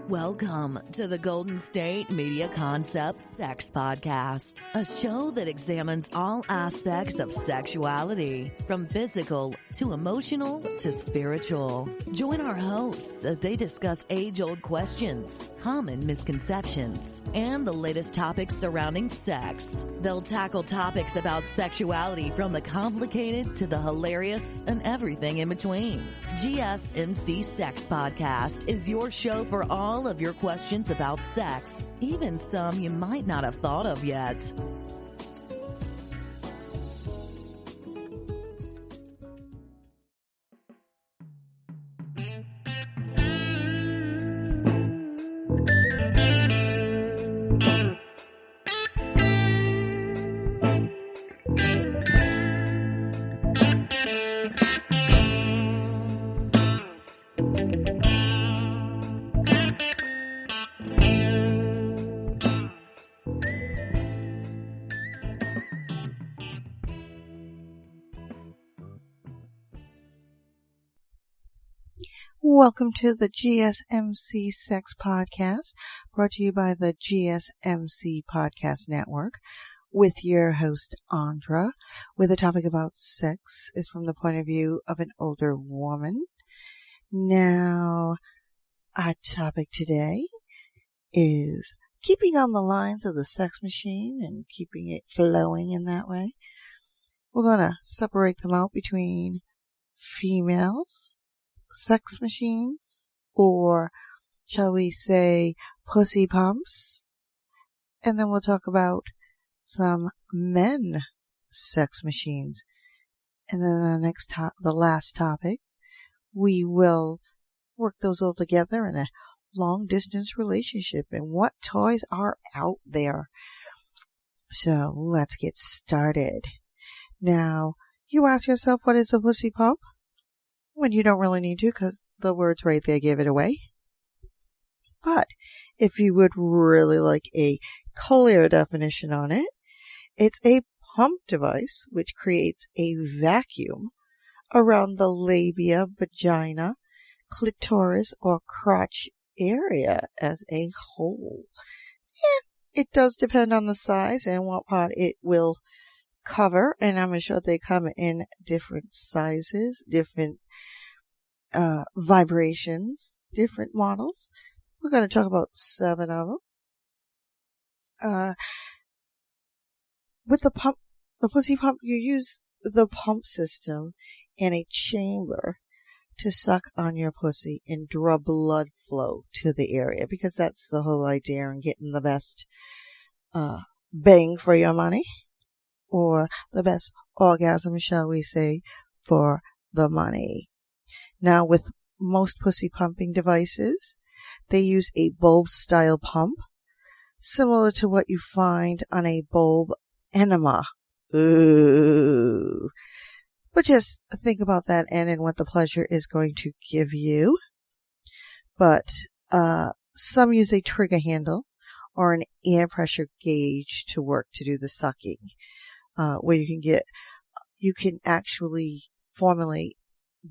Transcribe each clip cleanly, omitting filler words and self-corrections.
Welcome to the Golden State Media Concepts Sex Podcast, a show that examines all aspects of sexuality, from physical to emotional to spiritual. Join our hosts as they discuss age-old questions, common misconceptions, and the latest topics surrounding sex. They'll tackle topics about sexuality from the complicated to the hilarious and everything in between. GSMC Sex Podcast is your show for all of your questions about sex, even some you might not have thought of yet. Welcome to the GSMC Sex Podcast, brought to you by the GSMC Podcast Network, with your host, Andra, where the topic about sex is from the point of view of an older woman. Now, our topic today is keeping on the lines of the sex machine and keeping it flowing in that way. We're going to separate them out between females, sex machines, or shall we say pussy pumps, and then we'll talk about some men sex machines, and then the last topic, we will work those all together in a long distance relationship and what toys are out there. So let's get started. Now, you ask yourself, what is a pussy pump? When you don't really need to, because the words right there give it away. But if you would really like a clear definition on it, it's a pump device which creates a vacuum around the labia, vagina, clitoris, or crotch area as a whole. It does depend on the size and what part it will cover, and I'm sure they come in different sizes, different vibrations, different models. We're going to talk about 7 of them. With the pussy pump, you use the pump system in a chamber to suck on your pussy and draw blood flow to the area, because that's the whole idea in getting the best bang for your money, or the best orgasm, shall we say, for the money. Now, with most pussy pumping devices, they use a bulb-style pump, similar to what you find on a bulb enema. Ooh. But just think about that end and what the pleasure is going to give you. But some use a trigger handle or an air pressure gauge to work to do the sucking, where you can actually formulate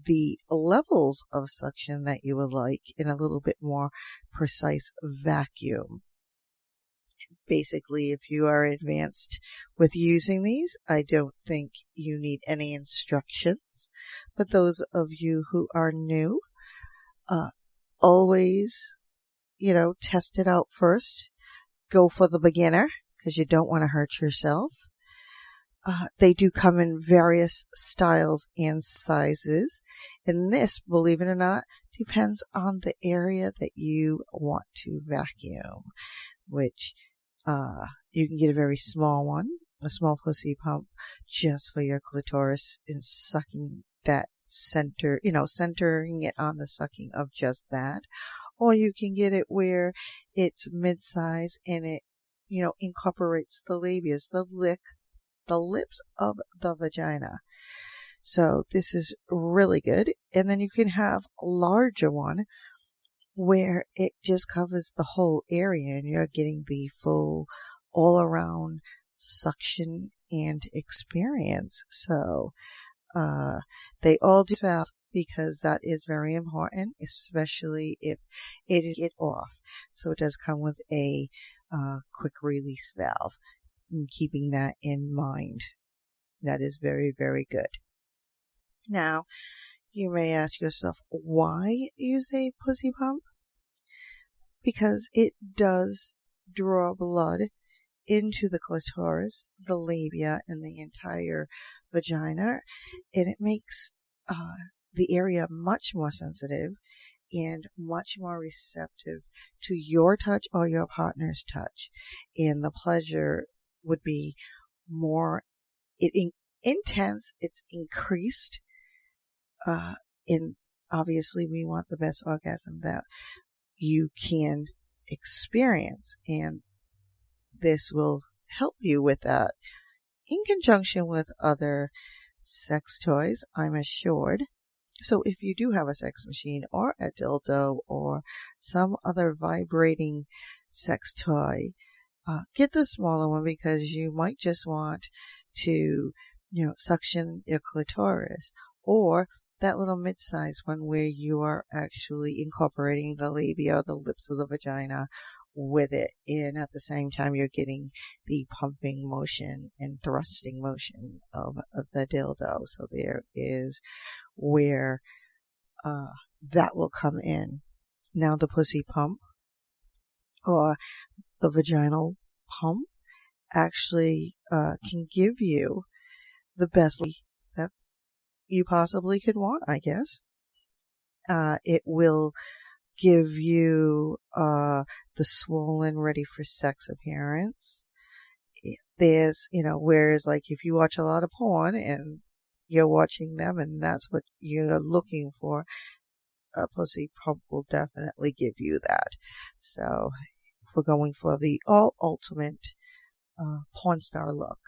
the levels of suction that you would like in a little bit more precise vacuum. Basically, if you are advanced with using these, I don't think you need any instructions. But those of you who are new, always, test it out first. Go for the beginner, because you don't want to hurt yourself. They do come in various styles and sizes. And this, believe it or not, depends on the area that you want to vacuum, which you can get a very small one, a small pussy pump, just for your clitoris and sucking that centering it on the sucking of just that. Or you can get it where it's mid-size and it, incorporates the labias, the lips of the vagina. So this is really good. And then you can have a larger one where it just covers the whole area and you're getting the full all around suction and experience. So they all do have because that is very important, especially if it off. So it does come with a quick release valve. And keeping that in mind, that is very, very good. Now, you may ask yourself, why use a pussy pump? Because it does draw blood into the clitoris, the labia, and the entire vagina, and it makes the area much more sensitive and much more receptive to your touch or your partner's touch. And the pleasure would be more intense, it's increased, and obviously we want the best orgasm that you can experience, and this will help you with that in conjunction with other sex toys, I'm assured. So if you do have a sex machine or a dildo or some other vibrating sex toy, get the smaller one, because you might just want to, suction your clitoris, or that little mid-sized one where you are actually incorporating the labia or the lips of the vagina with it, and at the same time you're getting the pumping motion and thrusting motion of the dildo. So there is where that will come in. Now the pussy pump or the vaginal pump actually can give you the best that you possibly could want, I guess. It will give you the swollen, ready for sex appearance. There's, whereas like if you watch a lot of porn and you're watching them and that's what you're looking for, a pussy pump will definitely give you that. So if we're going for the all ultimate porn star look,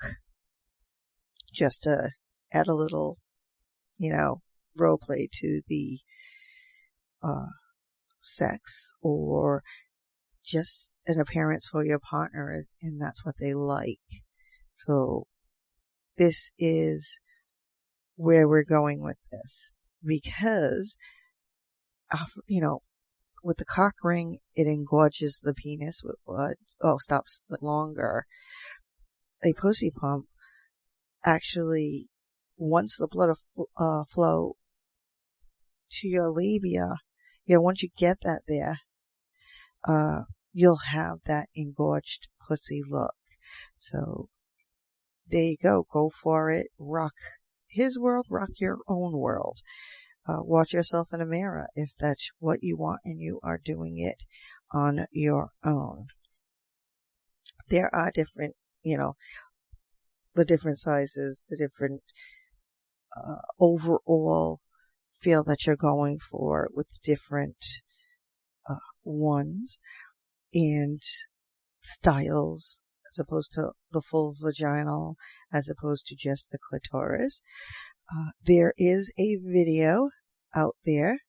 just to add a little, role play to the sex, or just an appearance for your partner, and that's what they like. So this is where we're going with this, because with the cock ring, it engorges the penis with blood. Stops longer. A pussy pump actually, once the blood flow to your labia, once you get that there, you'll have that engorged pussy look. So there you go. Go for it. Rock his world. Rock your own world. Watch yourself in a mirror if that's what you want and you are doing it on your own. There are different, the different sizes, the different overall feel that you're going for with different ones and styles, as opposed to the full vaginal, as opposed to just the clitoris. There is a video out there,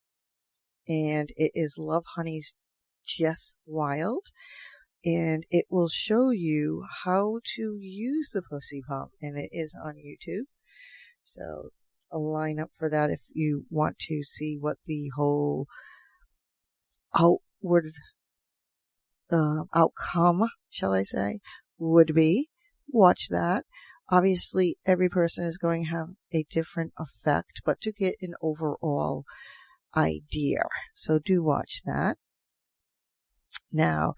and it is Love Honey's Jess Wild, and it will show you how to use the pussy pump, and it is on YouTube. So I'll line up for that if you want to see what the whole outward outcome, shall I say, would be. Watch that. Obviously, every person is going to have a different effect, but to get an overall idea. So do watch that. Now,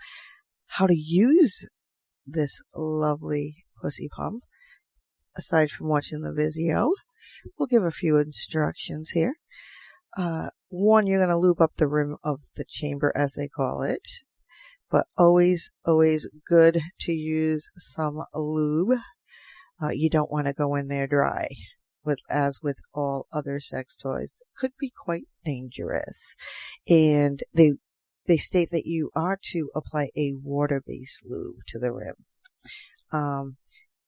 how to use this lovely pussy pump, aside from watching the video, we'll give a few instructions here. One, you're going to lube up the rim of the chamber, as they call it, but always good to use some lube. You don't want to go in there dry, as with all other sex toys. It could be quite dangerous. And they state that you are to apply a water-based lube to the rim.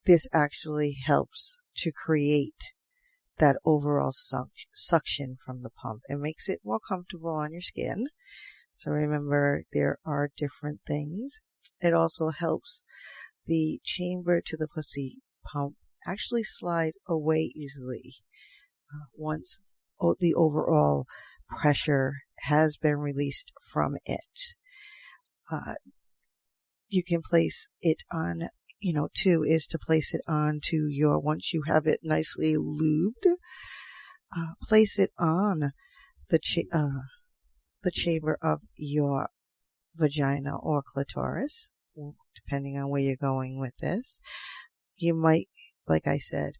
This actually helps to create that overall suction from the pump. It makes it more comfortable on your skin. So remember, there are different things. It also helps the chamber to the pussy pump actually slide away easily once the overall pressure has been released from it. You can place it on, two is to place it onto once you have it nicely lubed, place it on the chamber of your vagina or clitoris, depending on where you're going with this. You might, like I said,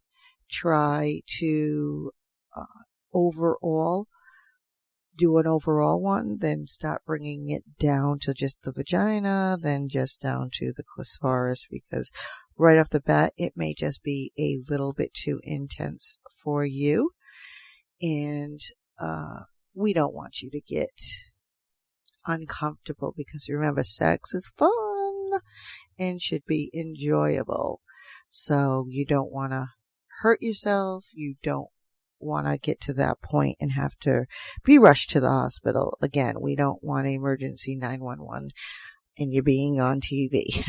try to do an overall one, then start bringing it down to just the vagina, then just down to the clitoris, because right off the bat, it may just be a little bit too intense for you. And we don't want you to get uncomfortable, because remember, sex is fun and should be enjoyable. So you don't want to hurt yourself. You don't want to get to that point and have to be rushed to the hospital. Again, we don't want emergency 911 and you're being on TV.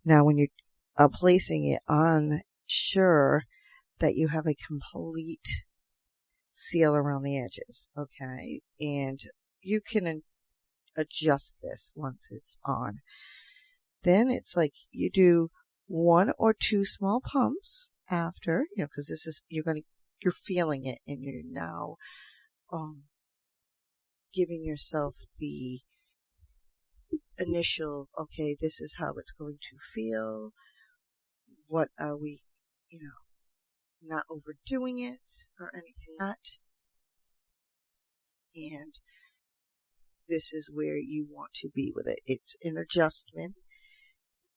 Now, when you are placing it on, sure that you have a complete seal around the edges, okay? And you can adjust this once it's on. Then it's like you do 1 or 2 small pumps after, because this is, you're feeling it, and you're now giving yourself the initial, okay, this is how it's going to feel. What are we, not overdoing it or anything like that. And this is where you want to be with it. It's an adjustment,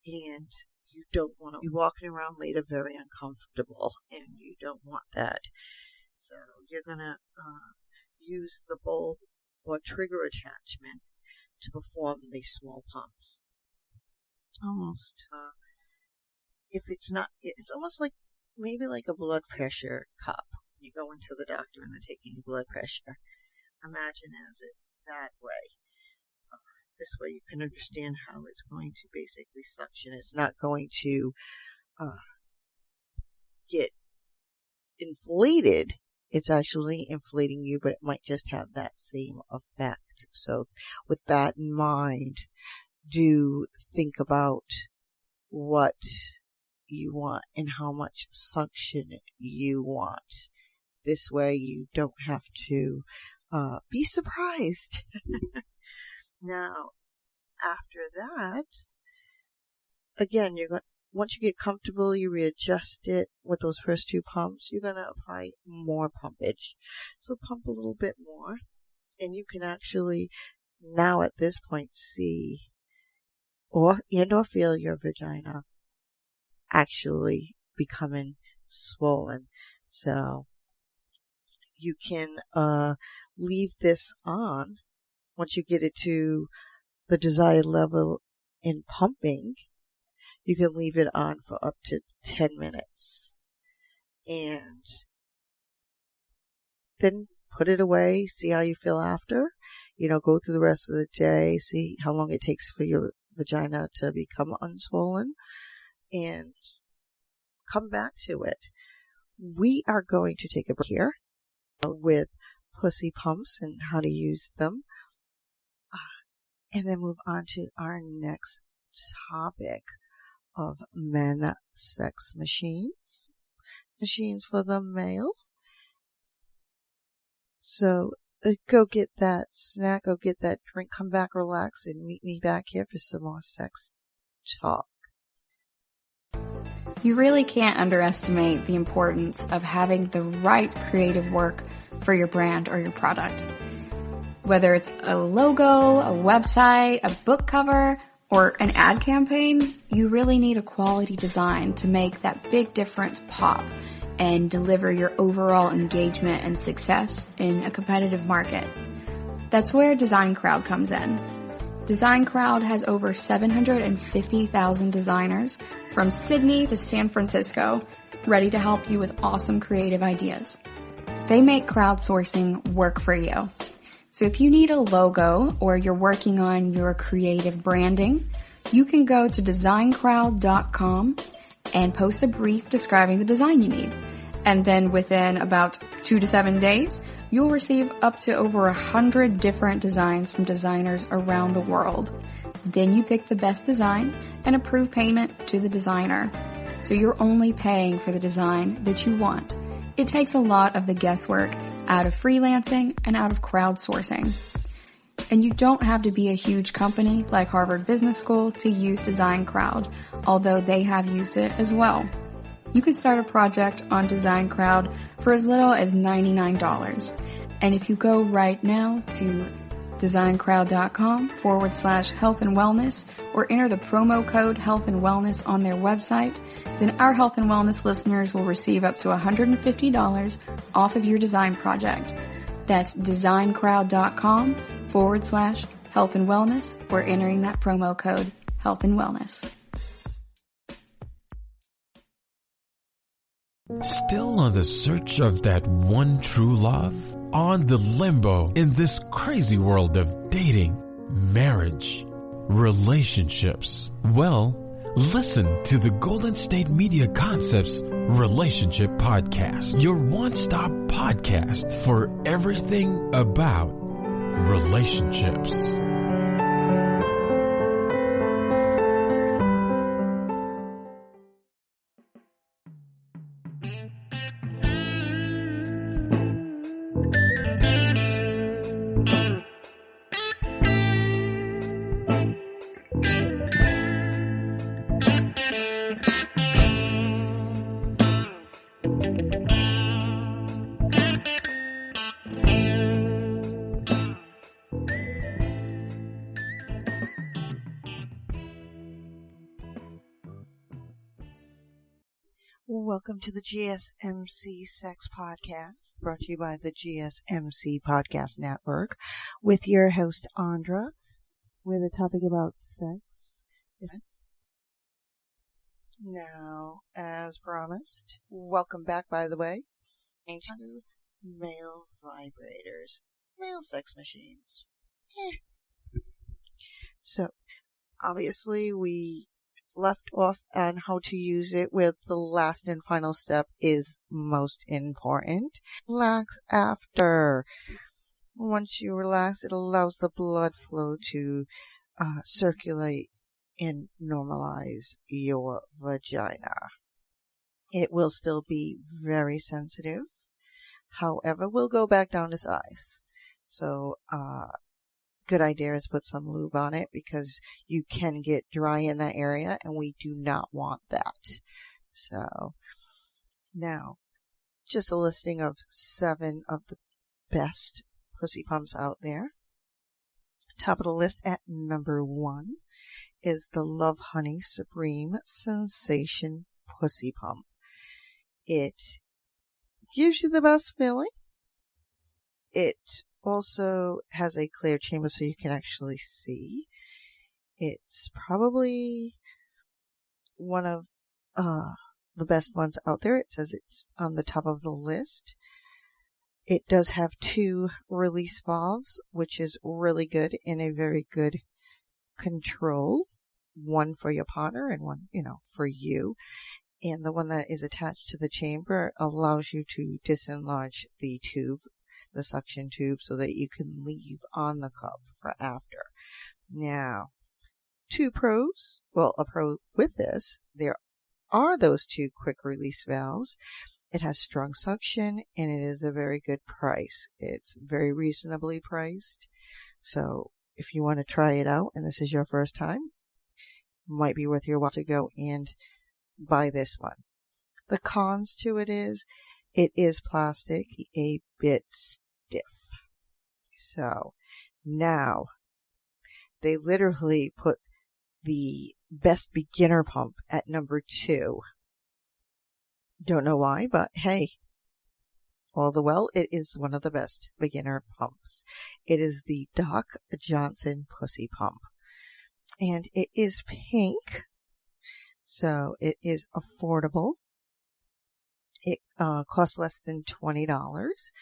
and you don't want to be walking around later very uncomfortable, and you don't want that. So you're going to use the bulb or trigger attachment to perform these small pumps. Almost, if it's not, it's almost like maybe like a blood pressure cup. You go into the doctor and they're taking your blood pressure. Imagine as it that way. This way you can understand how it's going to basically suction. It's not going to get inflated. It's actually inflating you, but it might just have that same effect. So with that in mind, do think about what you want and how much suction you want. This way you don't have to be surprised. Now, after that, again, once you get comfortable, you readjust it with those first 2 pumps. You're going to apply more pumpage. So pump a little bit more, and you can actually now at this point see or feel your vagina actually becoming swollen. So you can leave this on. Once you get it to the desired level in pumping, you can leave it on for up to 10 minutes. And then put it away, see how you feel after. Go through the rest of the day, see how long it takes for your vagina to become unswollen, and come back to it. We are going to take a break here with pussy pumps and how to use them. And then move on to our next topic of men sex machines. Machines for the male. So go get that snack, go get that drink, come back, relax, and meet me back here for some more sex talk. You really can't underestimate the importance of having the right creative work for your brand or your product. Whether it's a logo, a website, a book cover, or an ad campaign, you really need a quality design to make that big difference pop and deliver your overall engagement and success in a competitive market. That's where Design Crowd comes in. Design Crowd has over 750,000 designers from Sydney to San Francisco ready to help you with awesome creative ideas. They make crowdsourcing work for you. So if you need a logo or you're working on your creative branding, you can go to designcrowd.com and post a brief describing the design you need. And then within about 2 to 7 days, you'll receive up to over 100 different designs from designers around the world. Then you pick the best design and approve payment to the designer. So you're only paying for the design that you want. It takes a lot of the guesswork out of freelancing and out of crowdsourcing. And you don't have to be a huge company like Harvard Business School to use Design Crowd, although they have used it as well. You can start a project on Design Crowd for as little as $99. And if you go right now to designcrowd.com/health and wellness or enter the promo code health and wellness on their website, then our health and wellness listeners will receive up to $150 off of your design project. That's designcrowd.com/health and wellness or entering that promo code health and wellness. Still on the search of that one true love? On the limbo in this crazy world of dating, marriage, relationships? Well, listen to the Golden State Media Concepts Relationship Podcast, your one-stop podcast for everything about relationships. Welcome to the GSMC Sex Podcast, brought to you by the GSMC Podcast Network, with your host, Andra, with a topic about sex. Now, as promised, welcome back, by the way, to male vibrators, male sex machines. So, obviously, we left off on how to use it with the last and final step is most important. Relax after. Once you relax, it allows the blood flow to circulate and normalize your vagina. It will still be very sensitive. However, we'll go back down to size. So, good idea is put some lube on it because you can get dry in that area and we do not want that. So now, just a listing of 7 of the best pussy pumps out there. Top of the list at number 1 is the Love Honey Supreme Sensation Pussy Pump. It gives you the best feeling. It also has a clear chamber so you can actually see. It's probably one of the best ones out there. It says it's on the top of the list. It does have 2 release valves, which is really good and a very good control. One for your partner and one, for you. And the one that is attached to the chamber allows you to disenlarge the tube, the suction tube, so that you can leave on the cup for after. Now, 2 pros. Well, a pro with this, there are those 2 quick release valves. It has strong suction and it is a very good price. It's very reasonably priced. So if you want to try it out and this is your first time, it might be worth your while to go and buy this one. The cons to it is plastic, a bit stiff. So now they literally put the best beginner pump at number 2. Don't know why, but hey, all the well, it is one of the best beginner pumps. It is the Doc Johnson Pussy Pump. And it is pink, so it is affordable. It costs less than $20,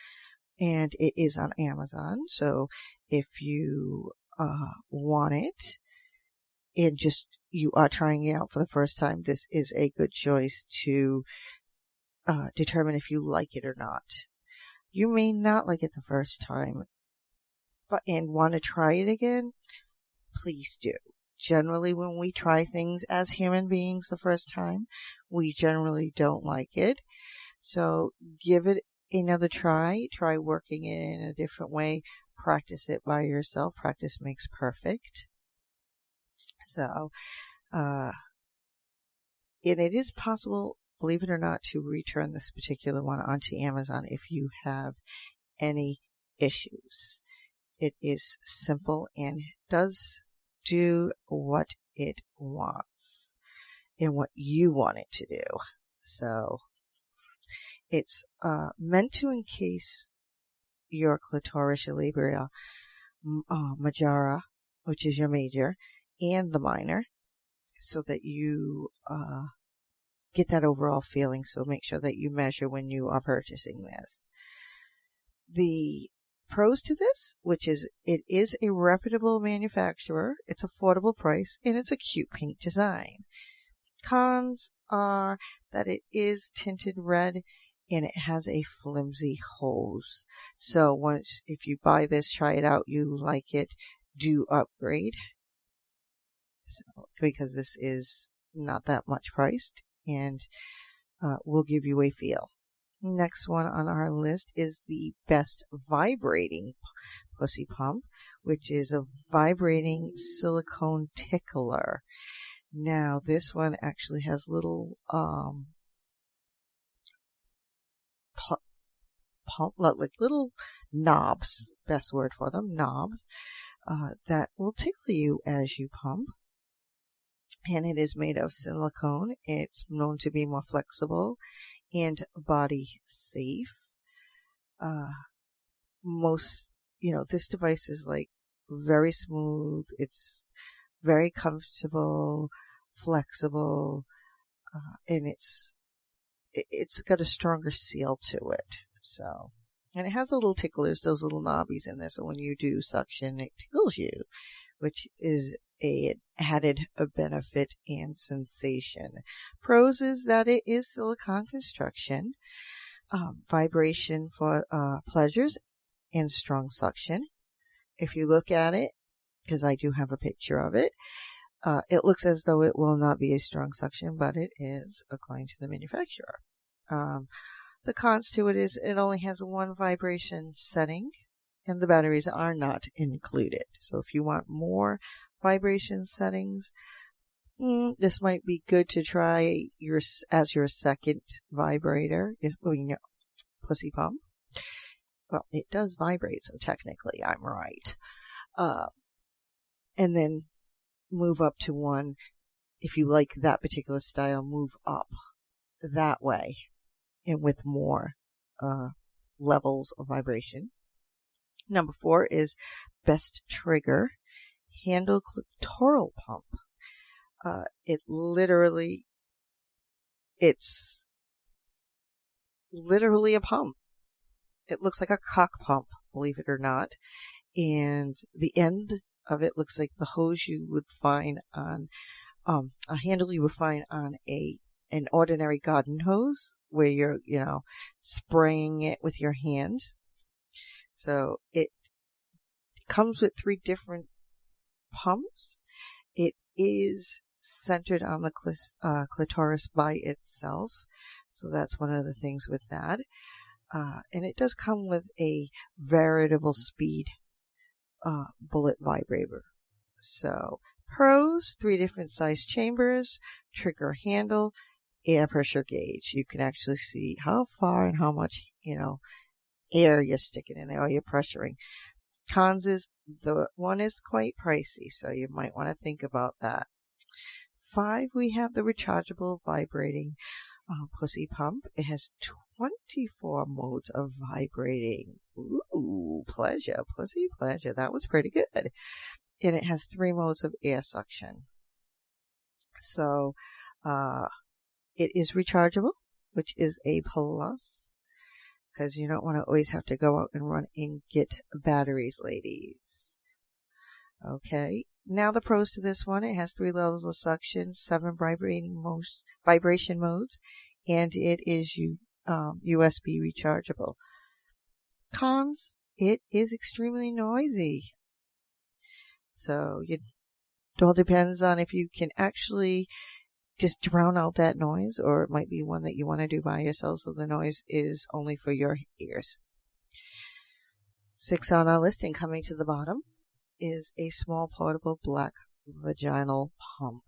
and it is on Amazon. So if you want it and just you are trying it out for the first time, this is a good choice to determine if you like it or not. You may not like it the first time, and want to try it again. Please do. Generally, when we try things as human beings the first time, we generally don't like it. So give it another try. Try working it in a different way. Practice it by yourself. Practice makes perfect. So, and it is possible, believe it or not, to return this particular one onto Amazon if you have any issues. It is simple and does do what it wants and what you want it to do. So it's meant to encase your clitoris, your labia majora, which is your major, and the minor, so that you get that overall feeling. So make sure that you measure when you are purchasing this. The pros to this, which is it is a reputable manufacturer, it's affordable price, and it's a cute pink design. Cons are that it is tinted red and it has a flimsy hose. So once, if you buy this, try it out, you like it, do upgrade. So, because this is not that much priced, and will give you a feel. Next one on our list is the best vibrating pussy pump, which is a vibrating silicone tickler. Now, this one actually has little like little knobs, best word for them, knobs, that will tickle you as you pump. And it is made of silicone. It's known to be more flexible and body safe. This device is like very smooth. It's very comfortable, flexible, and it's got a stronger seal to it. So, and it has a little ticklers, those little knobbies in there. So when you do suction, it tickles you, which is an added benefit and sensation. Pros is that it is silicone construction, vibration for pleasures, and strong suction. If you look at it, because I do have a picture of it, it looks as though it will not be a strong suction, but it is, according to the manufacturer. The cons to it is it only has one vibration setting, and the batteries are not included. So if you want more vibration settings, this might be good to try as your second vibrator, pussy pump. Well, it does vibrate, so technically I'm right. And then move up to one. If you like that particular style, move up that way and with more levels of vibration. Number 4 is best trigger handle clitoral pump. It's literally a pump. It looks like a cock pump, believe it or not. And the end of it looks like the hose you would find on, a handle you would find on an ordinary garden hose, where you're, spraying it with your hands. So it comes with 3 different pumps. It is centered on the clitoris by itself. So that's one of the things with that. And it does come with a variable speed bullet vibrator. So pros, 3 different size chambers, trigger handle, air pressure gauge. You can actually see how far and how much, air you're sticking in there or you're pressuring. Cons is the one is quite pricey, so you might want to think about that. 5, we have the rechargeable vibrating pussy pump. It has 24 modes of vibrating. Ooh, pleasure, pussy pleasure. That was pretty good. And it has 3 modes of air suction. So, it is rechargeable, which is a plus, because you don't want to always have to go out and run and get batteries, ladies. Okay. Now the pros to this one. It has 3 levels of suction, 7 vibration modes, and it is USB rechargeable. Cons, it is extremely noisy. So it all depends on if you can actually just drown out that noise, or it might be one that you want to do by yourself so the noise is only for your ears. 6 on our list and coming to the bottom is a small portable black vaginal pump.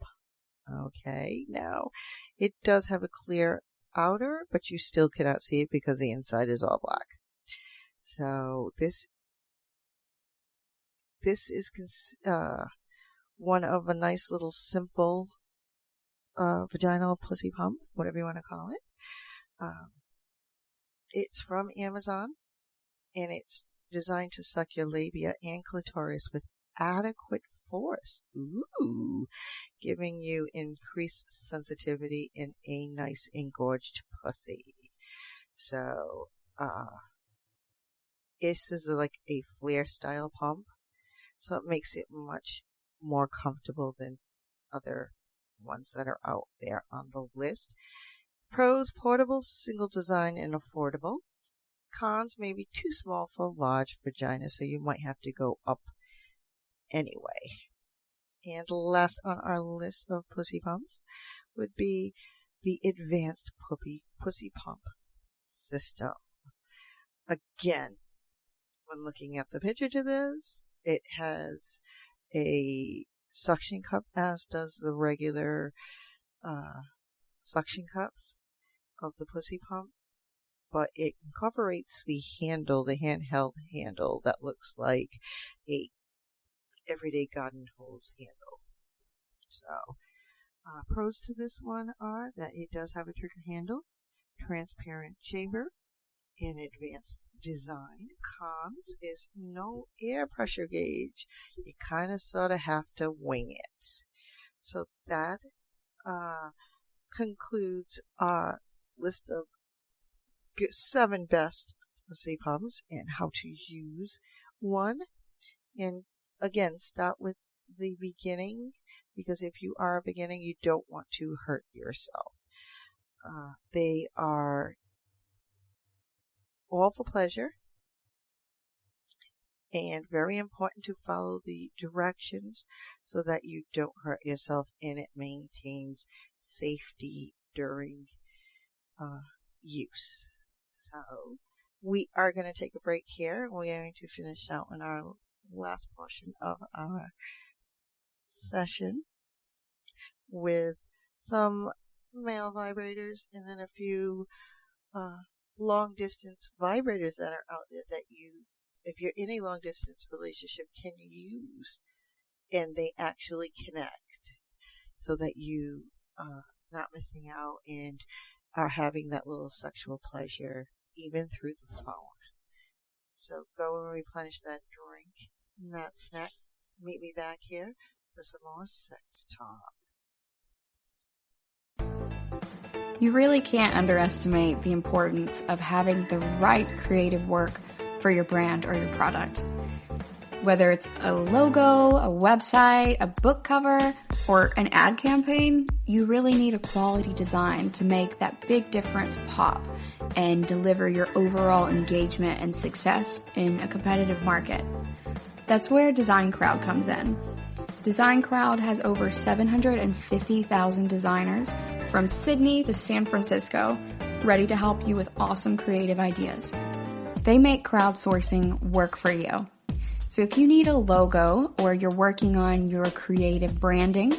Okay, now it does have a clear outer, but you still cannot see it because the inside is all black. So this is one of a nice little simple vaginal pussy pump, whatever you want to call it. It's from Amazon, and it's designed to suck your labia and clitoris with adequate force. Ooh, giving you increased sensitivity and a nice engorged pussy. So, this is like a flare style pump, so it makes it much more comfortable than other ones that are out there on the list. Pros: portable, single design, and affordable. Cons: maybe too small for large vagina, so you might have to go up anyway. And last on our list of pussy pumps would be the advanced pussy pump system. Again, when looking at the picture to this, it has a suction cup, as does the regular suction cups of the pussy pump, but it incorporates the handle, the handheld handle that looks like a everyday garden hose handle. So, pros to this one are that it does have a trigger handle, transparent chamber, and advanced design. Cons is no air pressure gauge. You kind of sort of have to wing it. So that concludes our list of 7 best pussy pumps and how to use one. And again, start with the beginning, because if you are a beginner, you don't want to hurt yourself. They are all for pleasure, and very important to follow the directions so that you don't hurt yourself, and it maintains safety during use. So we are going to take a break here. We're going to finish out in our last portion of our session with some male vibrators and then a few long distance vibrators that are out there that you, if you're in a long distance relationship, can use, and they actually connect so that you not missing out and are having that little sexual pleasure even through the phone. So go and replenish that drink and that snack. Meet me back here for some more sex talk. You really can't underestimate the importance of having the right creative work for your brand or your product. Whether it's a logo, a website, a book cover, or an ad campaign, you really need a quality design to make that big difference pop and deliver your overall engagement and success in a competitive market. That's where Design Crowd comes in. Design Crowd has over 750,000 designers from Sydney to San Francisco ready to help you with awesome creative ideas. They make crowdsourcing work for you. So if you need a logo or you're working on your creative branding,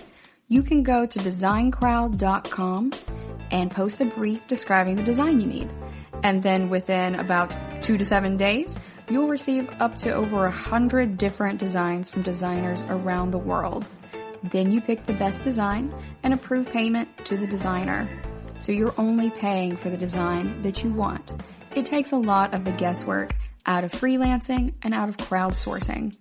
you can go to designcrowd.com and post a brief describing the design you need. And then within about 2 to 7 days, you'll receive up to over 100 different designs from designers around the world. Then you pick the best design and approve payment to the designer. So you're only paying for the design that you want. It takes a lot of the guesswork out of freelancing and out of crowdsourcing.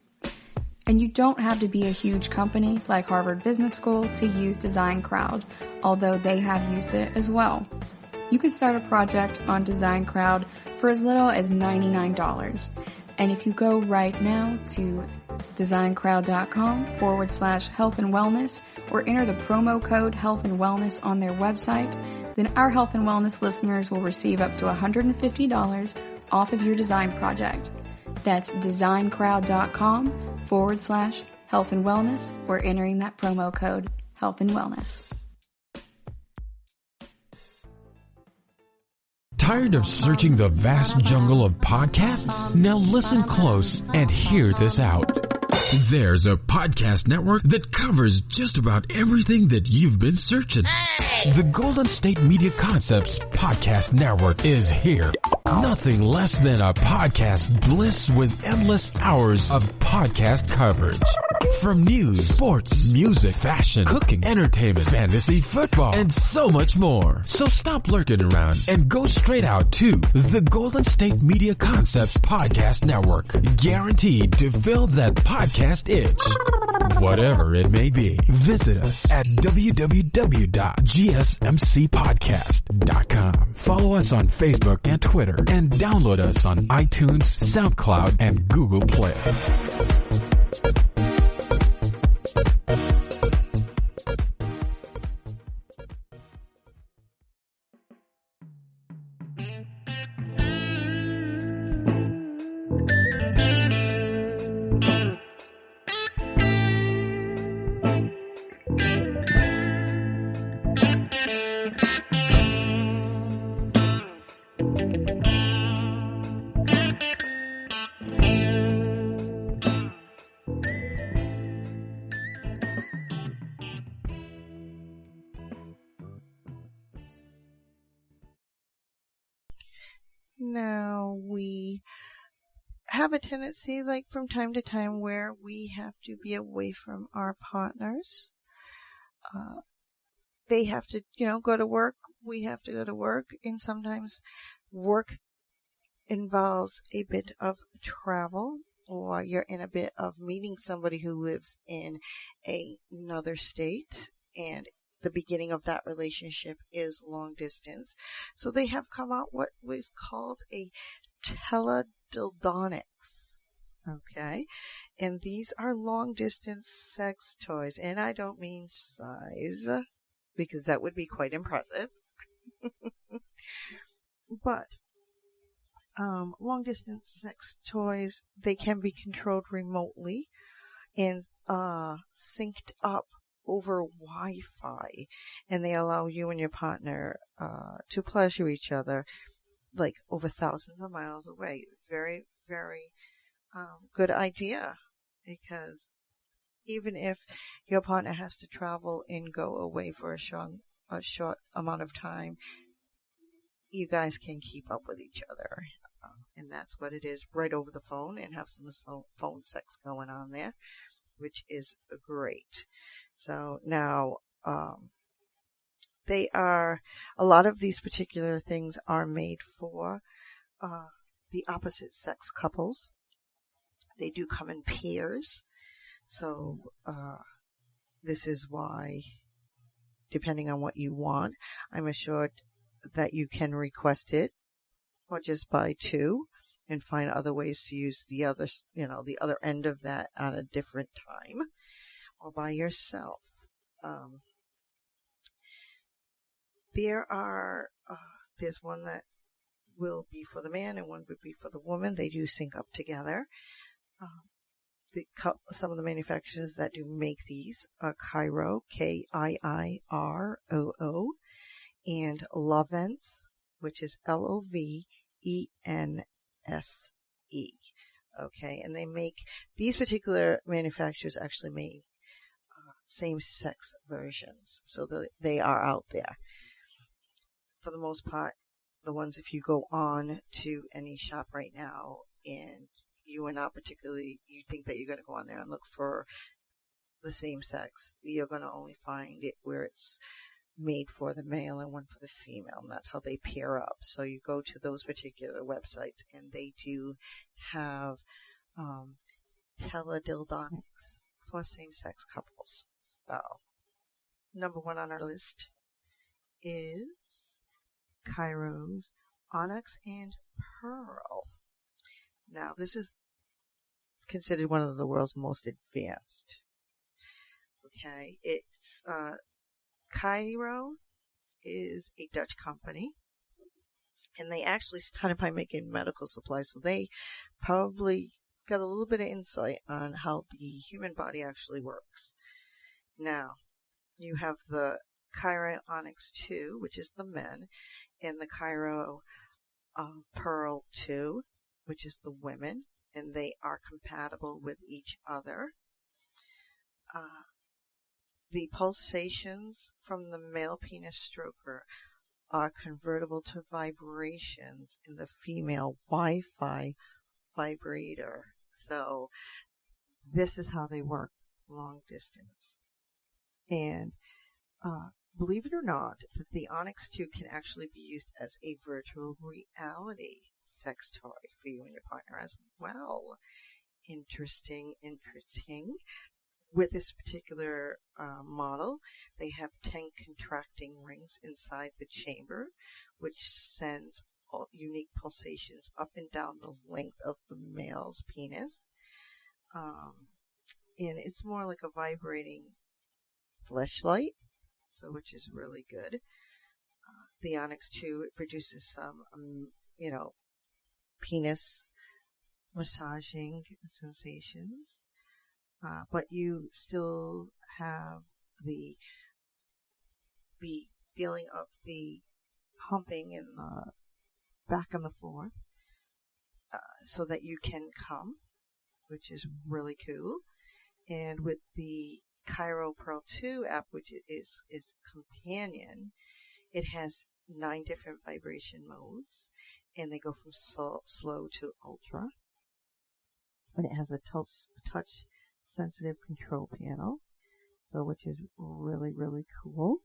And you don't have to be a huge company like Harvard Business School to use Design Crowd, although they have used it as well. You can start a project on Design Crowd for as little as $99. And if you go right now to designcrowd.com/health and wellness or enter the promo code health and wellness on their website, then our health and wellness listeners will receive up to $150 off of your design project. That's designcrowd.com/health and wellness or entering that promo code health and wellness. Tired of searching the vast jungle of podcasts? Now listen close and hear this out. There's a podcast network that covers just about everything that you've been searching. Hey! The Golden State Media Concepts Podcast Network is here. Nothing less than a podcast bliss with endless hours of podcast coverage. From news, sports, music, fashion, cooking, entertainment, fantasy, football, and so much more. So stop lurking around and go straight out to the Golden State Media Concepts Podcast Network. Guaranteed to fill that podcast itch. Whatever it may be. Visit us at www.gsmcpodcast.com. Follow us on Facebook and Twitter and download us on iTunes, SoundCloud, and Google Play. Now, we have a tendency, like from time to time, where we have to be away from our partners. They have to, go to work. We have to go to work. And sometimes work involves a bit of travel, or you're in a bit of meeting somebody who lives in another state, and the beginning of that relationship is long distance. So they have come out what was called a teledildonics. Okay. And these are long distance sex toys. And I don't mean size, because that would be quite impressive. But long distance sex toys, they can be controlled remotely and synced up over Wi-Fi, and they allow you and your partner to pleasure each other like over thousands of miles away. Very, very good idea, because even if your partner has to travel and go away for a short amount of time, you guys can keep up with each other. And that's what it is, right over the phone, and have some phone sex going on there, which is great. So now, a lot of these particular things are made for the opposite sex couples. They do come in pairs. So this is why, depending on what you want, I'm assured that you can request it, or just buy two and find other ways to use the other, the other end of that at a different time, or by yourself. There's one that will be for the man and one would be for the woman. They do sync up together. Some of the manufacturers that do make these are Kiiro, Kiiroo, and Lovence, which is Lovence. Okay, and they make, these particular manufacturers actually make same-sex versions, so they are out there. For the most part, the ones, if you go on to any shop right now and you are not particularly, you think that you're going to go on there and look for the same sex, you're going to only find it where it's made for the male and one for the female, and that's how they pair up. So you go to those particular websites and they do have teledildonics for same-sex couples. So number one on our list is Kiiro's Onyx and Pearl. Now, this is considered one of the world's most advanced. Okay, it's Kiiro is a Dutch company, and they actually started by making medical supplies, so they probably got a little bit of insight on how the human body actually works. Now, you have the Cryo Onyx 2, which is the men, and the Cryo Pearl 2, which is the women, and they are compatible with each other. The pulsations from the male penis stroker are convertible to vibrations in the female Wi-Fi vibrator. So this is how they work long distance. And believe it or not, that the Onyx 2 can actually be used as a virtual reality sex toy for you and your partner as well. Interesting. With this particular model, they have 10 contracting rings inside the chamber, which sends unique pulsations up and down the length of the male's penis. And it's more like a vibrating fleshlight, so which is really good. The Onyx 2, it produces some, penis massaging sensations. But you still have the feeling of the humping in the back and the forth, so that you can come, which is really cool. And with the Cryo Pearl 2 app, which is companion, it has 9 different vibration modes, and they go from slow to ultra. And it has a touch sensitive control panel, so which is really, really cool.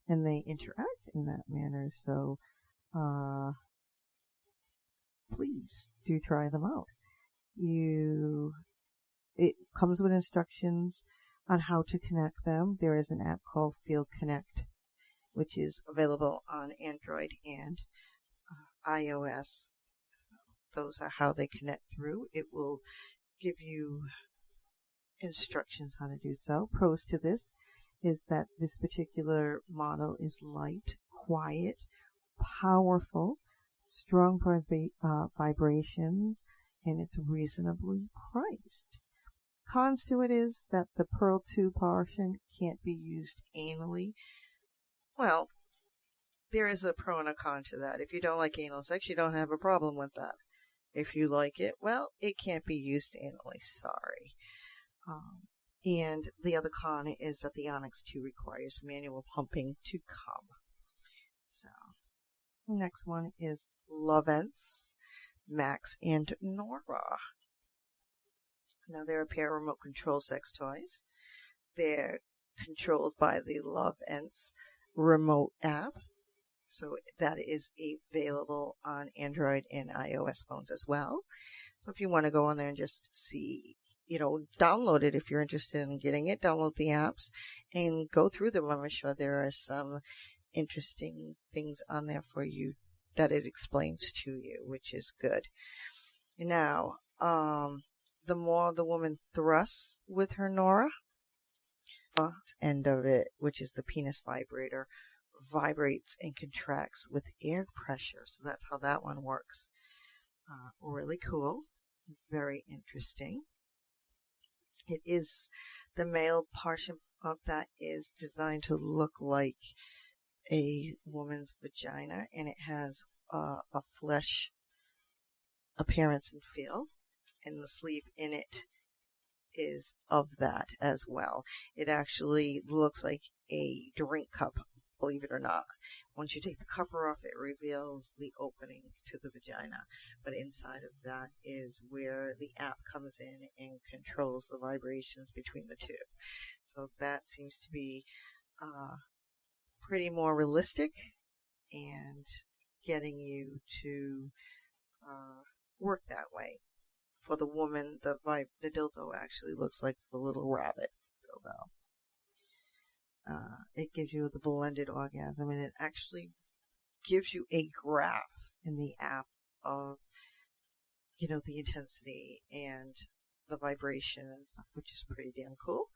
And they interact in that manner, so please do try them out. It comes with instructions on how to connect them. There is an app called Field Connect, which is available on Android and iOS. Those are how they connect through. It will give you instructions how to do so. Pros to this is that this particular model is light, quiet, powerful, strong vibrations, and it's reasonably priced. Cons to it is that the Pearl 2 portion can't be used anally. Well, there is a pro and a con to that. If you don't like anal sex, you don't have a problem with that. If you like it, well, it can't be used anally. Sorry. And the other con is that the Onyx 2 requires manual pumping to come. So, next one is Lovence, Max, and Nora. Now, they're a pair of remote control sex toys. They're controlled by the Lovence remote app. So that is available on Android and iOS phones as well. So if you want to go on there and just see, download it if you're interested in getting it, download the apps and go through them. I'm sure there are some interesting things on there for you that it explains to you, which is good. Now, the more the woman thrusts with her Nora, end of it, which is the penis vibrator, vibrates and contracts with air pressure. So that's how that one works. Really cool. Very interesting. It is, the male portion of that is designed to look like a woman's vagina, and it has a flesh appearance and feel, and the sleeve in it is of that as well. It actually looks like a drink cup, believe it or not. Once you take the cover off, it reveals the opening to the vagina. But inside of that is where the app comes in and controls the vibrations between the two. So that seems to be pretty more realistic and getting you to work that way. For the woman, the dildo actually looks like the little rabbit dildo. It gives you the blended orgasm, and it actually gives you a graph in the app of, the intensity and the vibration and stuff, which is pretty damn cool.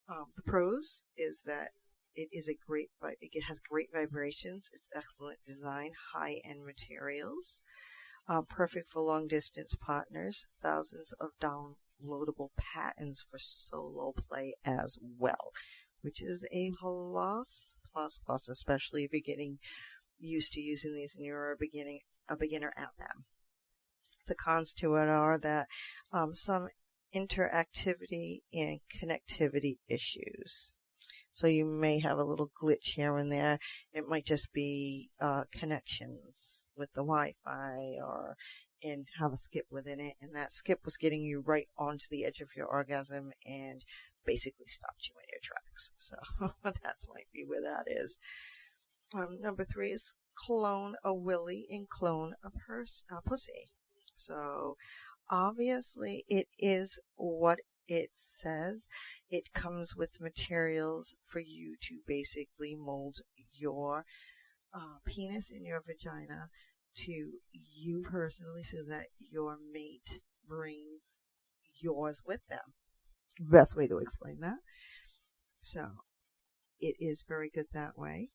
The pros is that it has great vibrations. It's excellent design, high-end materials, perfect for long-distance partners. Thousands of downloadable patterns for solo play as well, which is a plus, especially if you're getting used to using these and you're a beginner at them. The cons to it are that some interactivity and connectivity issues. So you may have a little glitch here and there. It might just be connections with the Wi-Fi and have a skip within it. And that skip was getting you right onto the edge of your orgasm and basically stopped you in your tracks. So that might be where that is. Number 3 is clone a willy and clone a pussy. So obviously it is what it says. It comes with materials for you to basically mold your penis and your vagina to you personally so that your mate brings yours with them. Best way to explain that. So it is very good that way.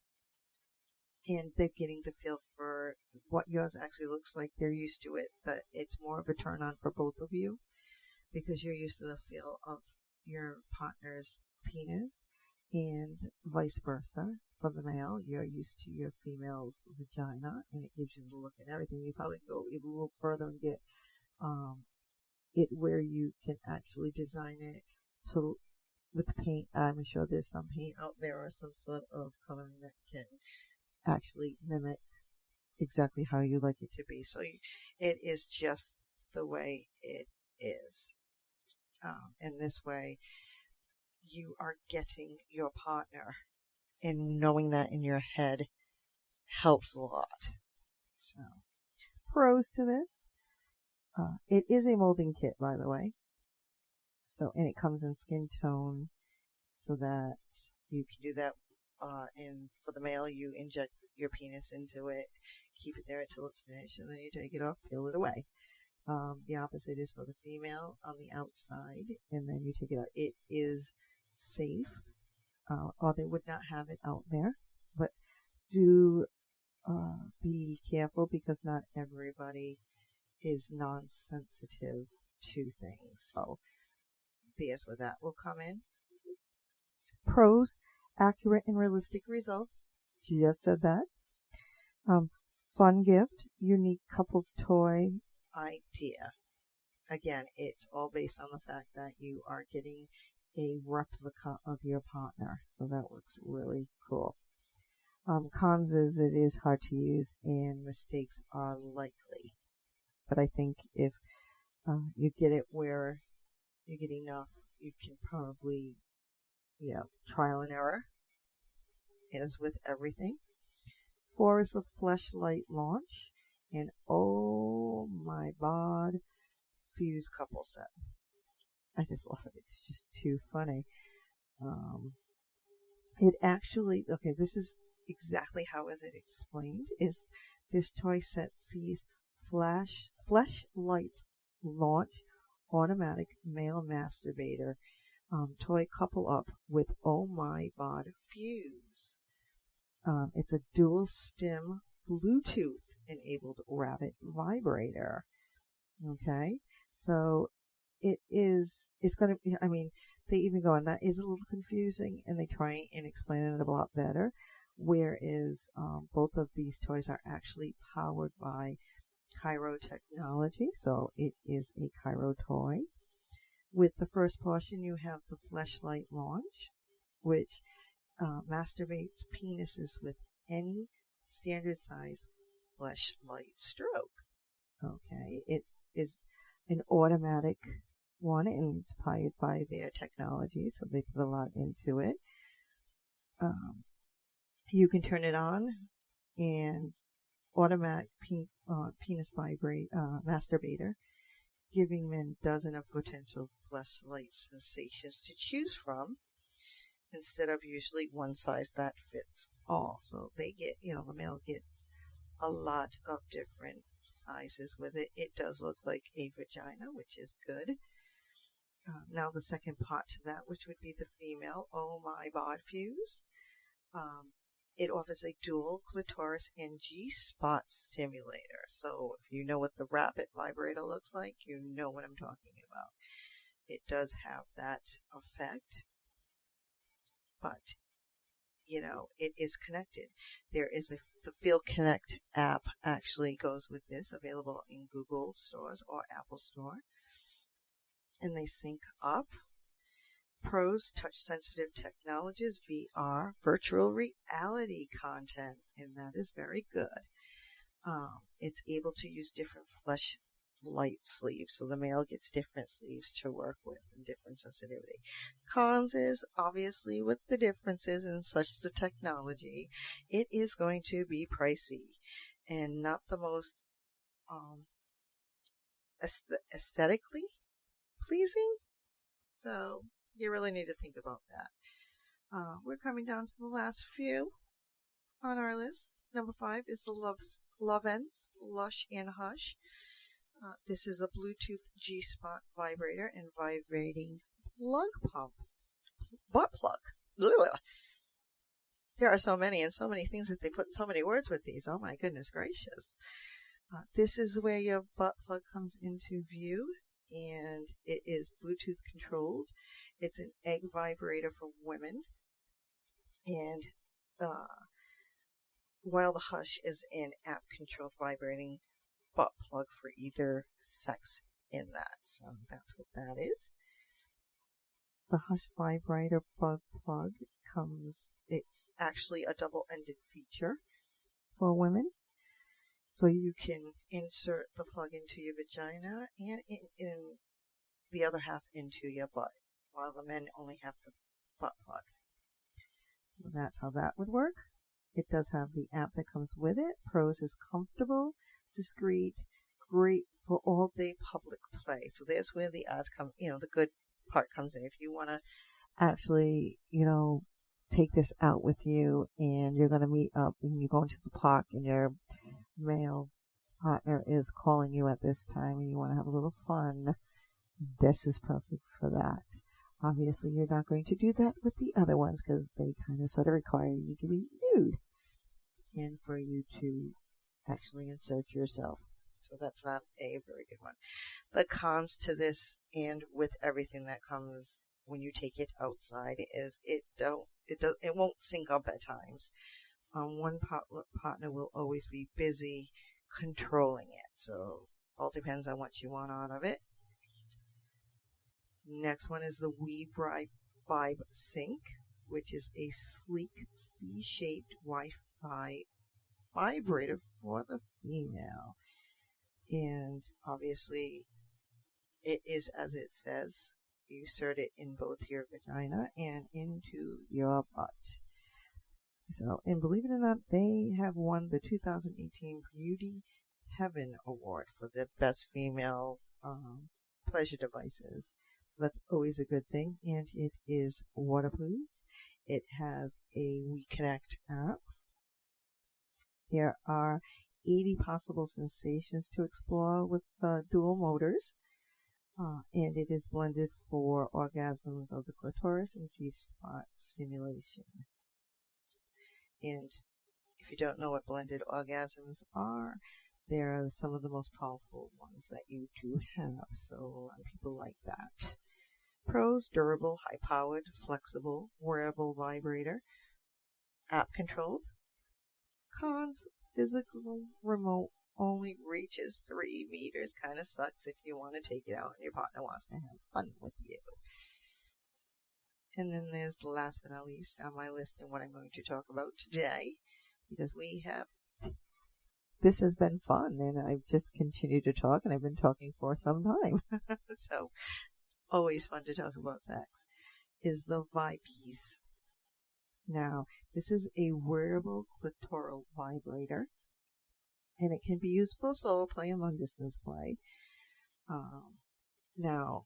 And they're getting the feel for what yours actually looks like. They're used to it, but it's more of a turn on for both of you because you're used to the feel of your partner's penis and vice versa. For the male, you're used to your female's vagina and it gives you the look and everything. You probably go even a little further and get it where you can actually design it to with paint. I'm sure there's some paint out there or some sort of coloring that can actually mimic exactly how you like it to be. So it is just the way it is. And this way, you are getting your partner, and knowing that in your head helps a lot. So, pros to this. It is a molding kit, by the way. So, and it comes in skin tone so that you can do that. And for the male, you inject your penis into it, keep it there until it's finished, and then you take it off, peel it away. The opposite is for the female on the outside, and then you take it out. It is safe, or they would not have it out there, but do be careful because not everybody is non-sensitive to things. So there's where that will come in. Pros, accurate and realistic results. Just said that. Fun gift, unique couples toy idea. Again, it's all based on the fact that you are getting a replica of your partner. So that works really cool. Cons is it is hard to use and mistakes are likely. But I think if you get it where you get enough, you can probably, trial and error. As with everything. 4 is the fleshlight launch. And oh my god, fuse couple set. I just love it. It's just too funny. It actually, okay, this is exactly how is it explained, is this toy set sees fleshlight launch automatic male masturbator toy couple up with oh my god fuse. It's a dual stim Bluetooth enabled rabbit vibrator. Okay, so it's going to be, they even go on, that is a little confusing and they try and explain it a lot better. Whereas both of these toys are actually powered by Cryo technology, so it is a Cryo toy. With the first portion, you have the fleshlight launch, which masturbates penises with any standard size fleshlight stroke. Okay, it is an automatic one, and it's powered by their technology, so they put a lot into it. You can turn it on, and automatic penis vibrate masturbator, giving men dozens of potential fleshlight sensations to choose from, instead of usually one size that fits all. So they get, the male gets a lot of different sizes with it. It does look like a vagina, which is good. Now the second part to that, which would be the female oh my bod fuse. It offers a dual clitoris and G-spot stimulator. So if you know what the rapid vibrator looks like, you know what I'm talking about. It does have that effect, but it is connected. There is the Feel Connect app actually goes with this, available in Google stores or Apple Store, and they sync up. Pros, touch-sensitive technologies, VR, virtual reality content, and that is very good. It's able to use different light sleeves, so the male gets different sleeves to work with and different sensitivity. Cons is, obviously, with the differences in such as the technology, it is going to be pricey and not the most aesthetically pleasing. So you really need to think about that. We're coming down to the last few on our list. Number 5 is the Lovense Lush and Hush. This is a Bluetooth G-spot vibrator and vibrating plug pump. Butt plug. Ugh. There are so many and so many things that they put so many words with these. Oh my goodness gracious. This is where your butt plug comes into view, and it is Bluetooth controlled. It's an egg vibrator for women, and while the Hush is an app-controlled vibrating butt plug for either sex in that. So that's what that is. The Hush vibrator butt plug it's actually a double-ended feature for women. So you can insert the plug into your vagina and in the other half into your butt, while the men only have the butt plug. So that's how that would work. It does have the app that comes with it. Pros is comfortable, discreet, great for all-day public play. So there's where the odds come, the good part comes in. If you want to actually, take this out with you and you're going to meet up and you go into the park and your male partner is calling you at this time and you want to have a little fun, this is perfect for that. Obviously, you're not going to do that with the other ones because they kind of sort of require you to be nude and for you to actually insert yourself. So that's not a very good one. The cons to this, and with everything that comes when you take it outside, is it won't sync up at times. One partner will always be busy controlling it. So all depends on what you want out of it. Next one is the Vibe Sync, which is a sleek C-shaped Wi-Fi vibrator for the female. And obviously, it is as it says. You insert it in both your vagina and into your butt. So, and believe it or not, they have won the 2018 Beauty Heaven Award for the best female pleasure devices. So that's always a good thing. And it is waterproof. It has a WeConnect app. There are 80 possible sensations to explore with dual motors. And it is blended for orgasms of the clitoris and G-spot stimulation. And if you don't know what blended orgasms are, they're some of the most powerful ones that you do have. So a lot of people like that. Pros, durable, high-powered, flexible, wearable vibrator, app-controlled. Cons, physical, remote, only reaches 3 meters. Kind of sucks if you want to take it out and your partner wants to have fun with you. And then there's the last but not least on my list and what I'm going to talk about today, because this has been fun and I've just continued to talk and I've been talking for some time. So always fun to talk about sex, is the Vibrators. Now, this is a wearable clitoral vibrator, and it can be used for solo play and long distance play. Now,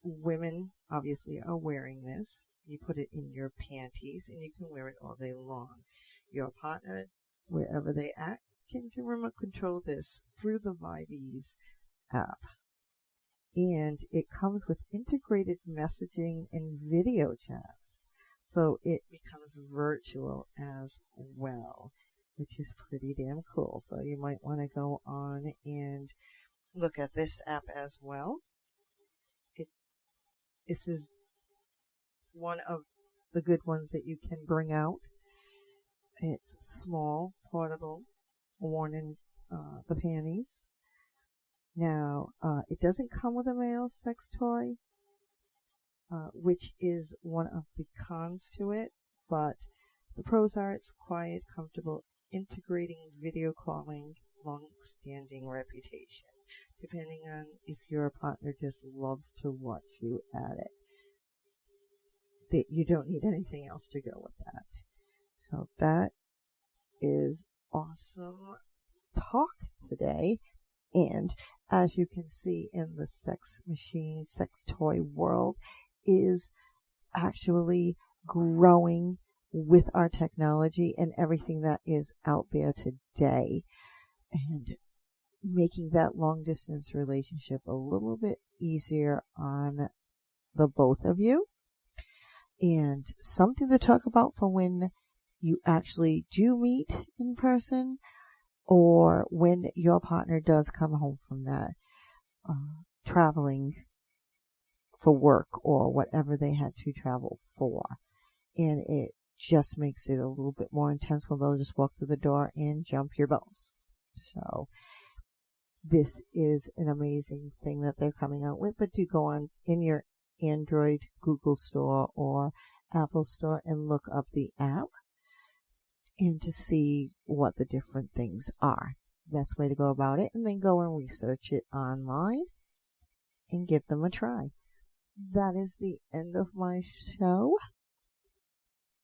women obviously are wearing this. You put it in your panties, and you can wear it all day long. Your partner, wherever they at, can remote control this through the Vibrators app. And it comes with integrated messaging and video chats. So it becomes virtual as well, which is pretty damn cool. So you might want to go on and look at this app as well. This is one of the good ones that you can bring out. It's small, portable, worn in the panties. Now, it doesn't come with a male sex toy, which is one of the cons to it, but the pros are it's quiet, comfortable, integrating video calling, long-standing reputation, depending on if your partner just loves to watch you at it. That you don't need anything else to go with that. So that is awesome talk today. And as you can see in the sex machine, sex toy world is actually growing with our technology and everything that is out there today, and making that long distance relationship a little bit easier on the both of you, and something to talk about for when you actually do meet in person, or when your partner does come home from that traveling for work or whatever they had to travel for. And it just makes it a little bit more intense when they'll just walk through the door and jump your bones. So this is an amazing thing that they're coming out with. But do go on in your Android Google Store or Apple Store and look up the app and to see what the different things are. Best way to go about it, and then go and research it online and give them a try. That is the end of my show,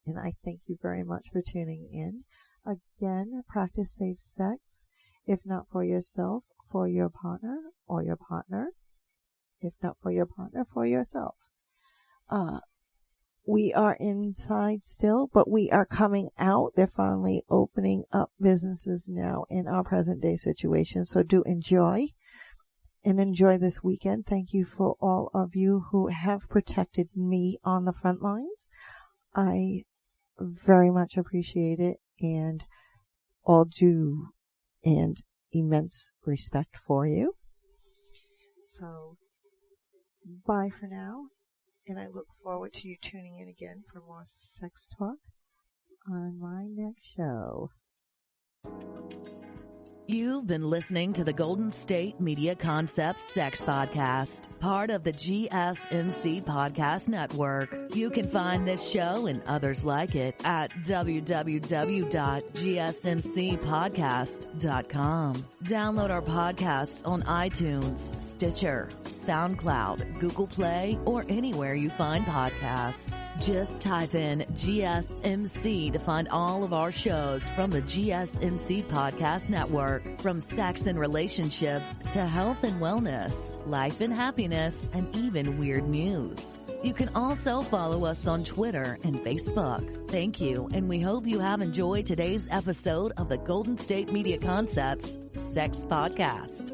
and I thank you very much for tuning in. Again, practice safe sex, if not for yourself, for your partner, or your partner. If not for your partner, for yourself. We are inside still, but we are coming out. They're finally opening up businesses now in our present day situation. So do enjoy this weekend. Thank you for all of you who have protected me on the front lines. I very much appreciate it, and all due and immense respect for you. So bye for now. And I look forward to you tuning in again for more sex talk on my next show. You've been listening to the Golden State Media Concepts Sex Podcast, part of the GSMC Podcast Network. You can find this show and others like it at www.gsmcpodcast.com. Download our podcasts on iTunes, Stitcher, SoundCloud, Google Play, or anywhere you find podcasts. Just type in GSMC to find all of our shows from the GSMC Podcast Network. From sex and relationships to health and wellness, life and happiness, and even weird news. You can also follow us on Twitter and Facebook. Thank you, and we hope you have enjoyed today's episode of the Golden State Media Concepts Sex Podcast.